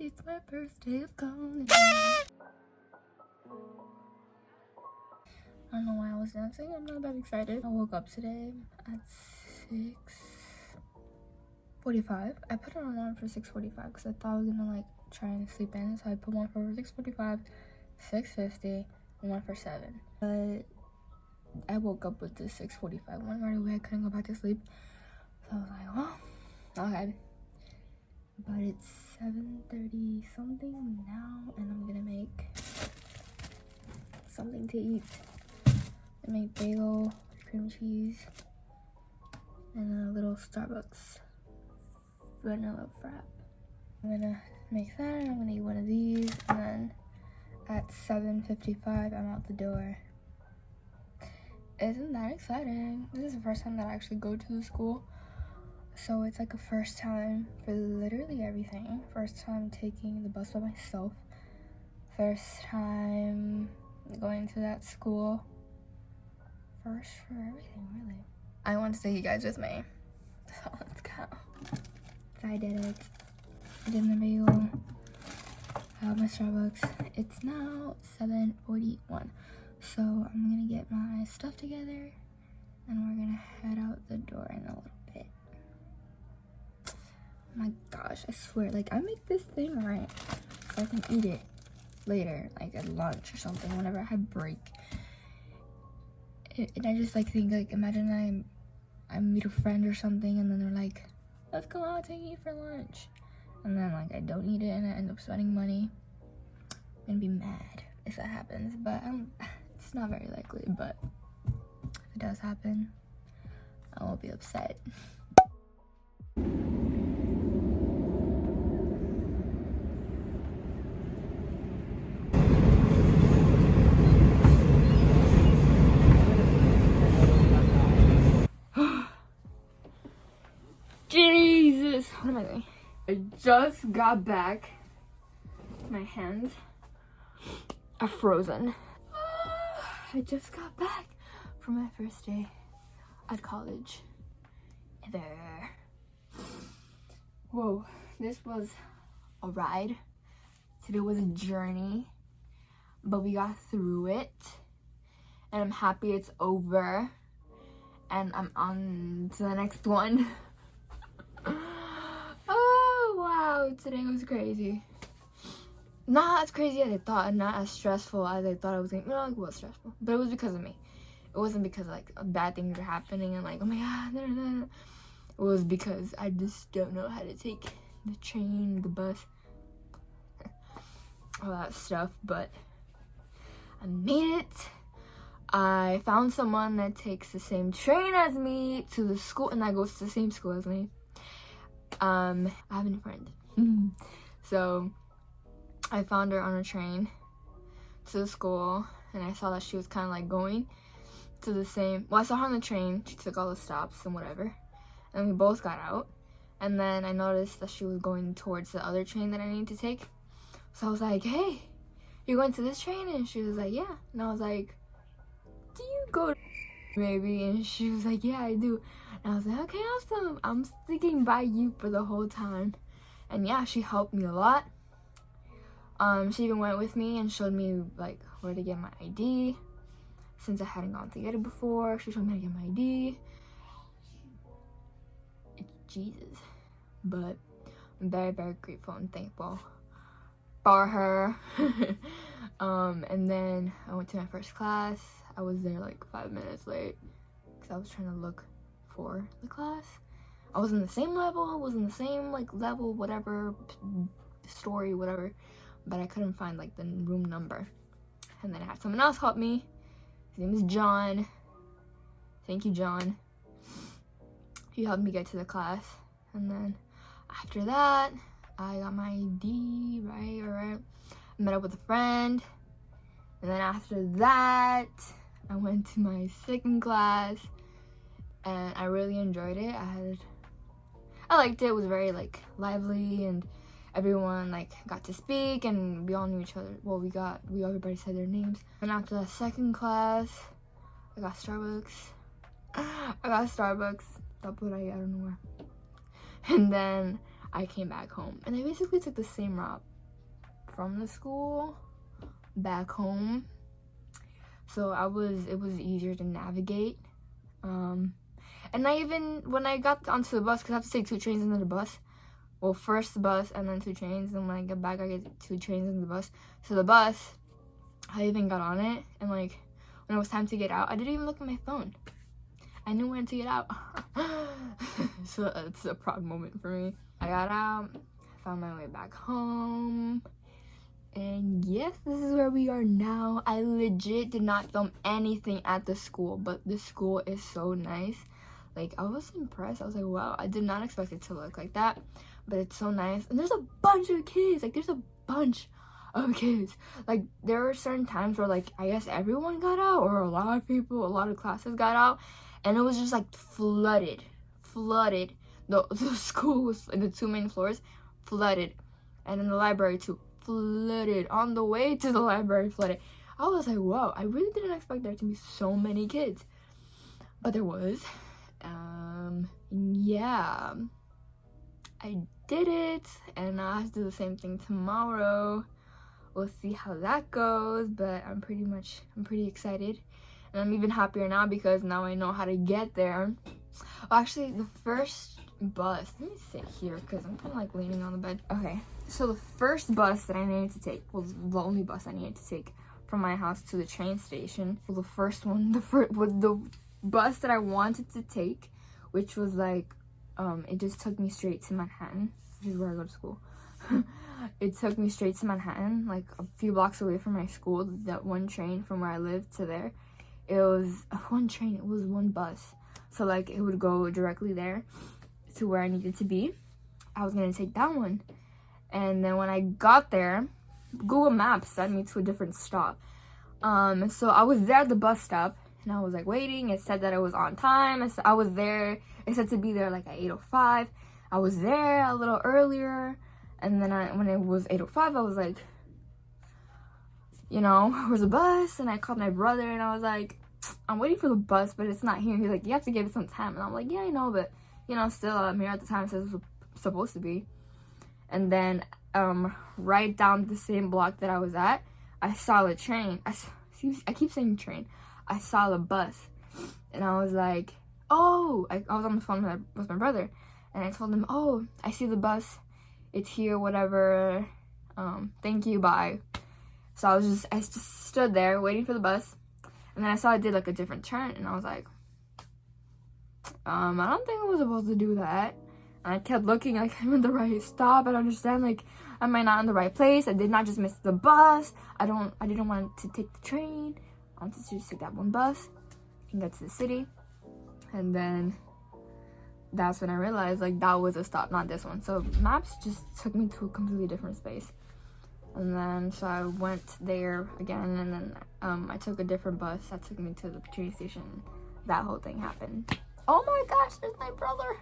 It's my first day of college. I don't know why I was dancing. I'm not that excited. I woke up today at 6:45. I put an alarm for 6:45 because I thought I was gonna like try and sleep in. So I put one for 6:45, 6:50, and one for 7. But I woke up with the 6:45 one right away. I couldn't go back to sleep. So I was like, oh, okay. But it's 7:30 something now, and I'm gonna make something to eat. I make bagel, cream cheese, and a little Starbucks vanilla frap. I'm gonna make that, and I'm gonna eat one of these, and then at 7:55 I'm out the door. Isn't that exciting? This is the first time that I actually go to the school, so it's like a first time for literally everything. First time taking the bus by myself, first time going to that school, first for everything, really. I want to take you guys with me, so let's go. So I did it. I did my bagel, I have my Starbucks. It's now 7:41, so I'm gonna get my stuff together and we're gonna head out the door in a little bit. Oh my gosh, I swear, like, I make this thing right so I can eat it later, like at lunch or something, whenever I have break. And I just like think, like, imagine I meet a friend or something and then they're like, let's go out and eat for lunch, and then like I don't eat it and I end up spending money. I'm gonna be mad if that happens, but it's not very likely, but if it does happen, I won't be upset. Jesus, what am I doing? I just got back. My hands are frozen. I just got back from my first day at college. Ever. Whoa, this was a ride. Today was a journey, but we got through it, and I'm happy it's over, and I'm on to the next one. Oh wow, today was crazy. Not as crazy as I thought, and not as stressful as I thought it was gonna be. No, it was stressful, but it was because of me. It wasn't because like bad things were happening and like, oh my god, no. It was because I just don't know how to take the train, the bus, all that stuff. But I made it. I found someone that takes the same train as me to the school, and that goes to the same school as me. I have a friend. So I found her on a train to the school, and I saw that she was kind of like going to the same, well, I saw her on the train. She took all the stops and whatever, and we both got out, and then I noticed that she was going towards the other train that I needed to take. So I was like, hey, you're going to this train? And she was like, yeah. And I was like, do you go to maybe? And she was like, yeah, I do. And I was like, okay, awesome. I'm sticking by you for the whole time. And yeah, she helped me a lot. She even went with me and showed me like where to get my ID, since I hadn't gone to get it before. She showed me how to get my ID. Jesus. But I'm very, very grateful and thankful for her. And then I went to my first class. I was there like 5 minutes late because I was trying to look for the class. I was in the same level, I was in the same like level, whatever, story, whatever, but I couldn't find like the room number. And then I had someone else help me. His name is John. Thank you, John. He helped me get to the class. And then after that, I got my ID, right? I met up with a friend. And then after that, I went to my second class, and I really enjoyed it. I liked it. It was very like lively, and everyone like got to speak, and we all knew each other. Well, everybody said their names. And after that second class, I got Starbucks. That's what I don't know where. And then I came back home, and I basically took the same route from the school back home, so it was easier to navigate. And when I got onto the bus, because I have to take 2 trains into the bus. Well, first the bus and then 2 trains. And when I get back, I get 2 trains into the bus. So the bus, I even got on it. And like, when it was time to get out, I didn't even look at my phone. I knew when to get out. So it's a proud moment for me. I got out, found my way back home. And yes, this is where we are now. I legit did not film anything at the school, but the school is so nice. Like, I was impressed. I was like, wow, I did not expect it to look like that, but it's so nice. And there's a bunch of kids. Like, there's a bunch of kids. Like, there were certain times where, like, I guess everyone got out, or a lot of classes got out, and it was just like flooded. The school was in the 2 main floors, flooded, and in the library too, flooded. On the way to the library, flooded. I was like, whoa, I really didn't expect there to be so many kids, but there was. Yeah, I did it, and I have to do the same thing tomorrow. We'll see how that goes, but I'm pretty excited, and I'm even happier now because now I know how to get there. Well, actually, the first bus, let me sit here because I'm kind of like leaning on the bed. Okay, so the first bus that I needed to take was the only bus I needed to take from my house to the train station. Well, the first one, the bus that I wanted to take, which was like, it just took me straight to Manhattan, which is where I go to school. It took me straight to Manhattan, like a few blocks away from my school. That one train from where I lived to there, it was one train, it was one bus. So like, it would go directly there to where I needed to be. I was gonna take that one. And then when I got there, Google Maps sent me to a different stop. So I was there at the bus stop, and I was like waiting. It said that it was on time. I was there. It said to be there like at 8:05. I was there a little earlier, and then when it was 8:05, I was like, you know, where's the bus? And I called my brother, and I was like, I'm waiting for the bus, but it's not here. He's like, you have to give it some time. And I'm like, yeah, I know, but you know, still I'm here at the time, so it's supposed to be. And then right down the same block that I was at, I saw the train. I keep saying train. I saw the bus, and I was like, oh, I was on the phone with my brother, and I told him, oh, I see the bus, it's here, whatever, thank you, bye. So I just stood there waiting for the bus, and then I saw it did like a different turn, and I was like, I don't think I was supposed to do that. And I kept looking like I'm in the right stop. I don't understand, like, am I not in the right place? I did not just miss the bus. I didn't want to take the train. I wanted to just take that one bus and get to the city. And then that's when I realized, like, that was a stop, not this one. So maps just took me to a completely different space. And then so I went there again, and then I took a different bus that took me to the train station. That whole thing happened. Oh my gosh, there's my brother.